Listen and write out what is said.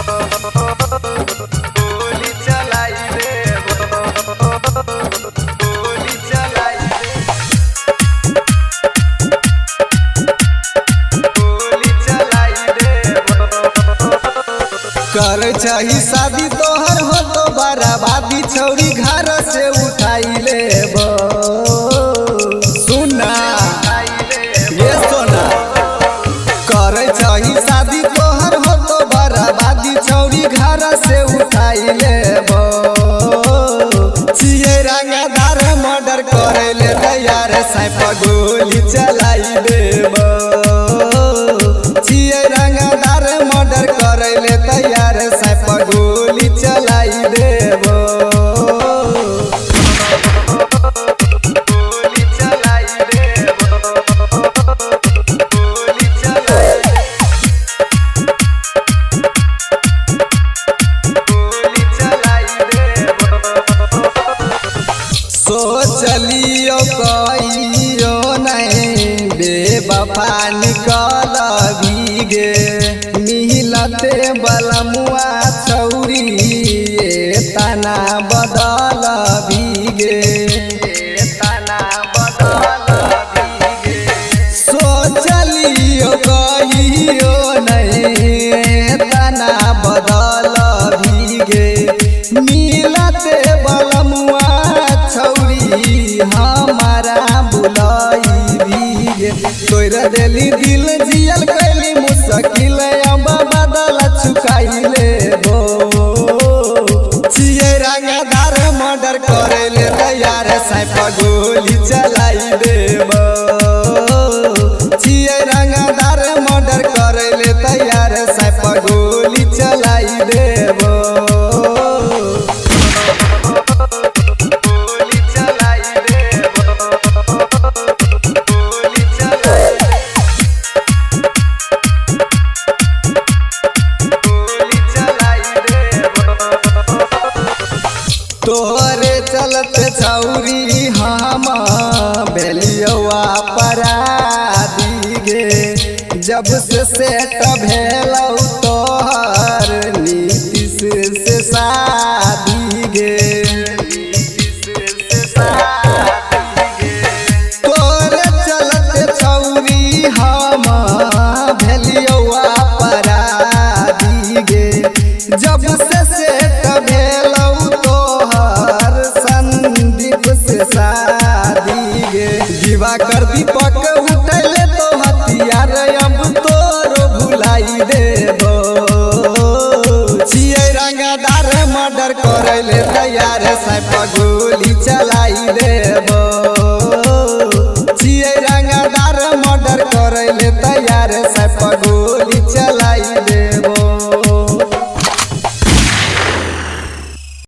गोली चलाई देबो, गोली चलाई गोली चलाई देबो। कर चाही शादी तोहर हो तो बराबादी छौरी घर से उठाई लेबो। सुना ये सोना कर चाही शादी तोहर हो तो बराबादी छौरी घर से उठाई लेबो। छिए रंगदार मर्डर करे ले तैयार साइप गोली चलाई देबो। छिए रंगदार मर्डर करे ले तैयार साइप गोली चलाई देबो। गोली चलाई देबो, गोली चलाई गोली चलाई देबो। सोचलियो कहियो नहीं बेवफा निकल भीगे। मिलते बलमुआ छौरी तना बदल भीगे, तना बदल भीगे। सोचलियो कहियो नहीं तना बदल भीगे। मिलते बलमुआ छौरी हमारा बुलाई भीगे। तोर देली दिल जियल कैली मुश्किल अब बदल चुकाई लेबो। छिए रंगदार मर्डर करे ले तैयार साइप गोली चलाई देबो। छिए रंगदार मर्डर करे ले तैयार साइप गोली चलाई देबो। गोली चलाई देबो, गोली चलाई गोली चलाई देबो। तोरे चलते छौरी हम भेलियवा पराधी गे। जब से सेट भेलौ तोहर नीतीश से शादी गे, नीतीश से शादी गे। तोरे चलते छौरी हम भेलियवा पराधी गे। जब से सेट भेलौ तोहर संदीप से शादी गे। दिवाकर दीपक उठैले तो हथियार अब तोरो भुलाई देबो। छिए रंगदार मर्डर करे ले तैयार साइप गोली चलाई देबो। छिए रंगदार मर्डर करे ले तैयार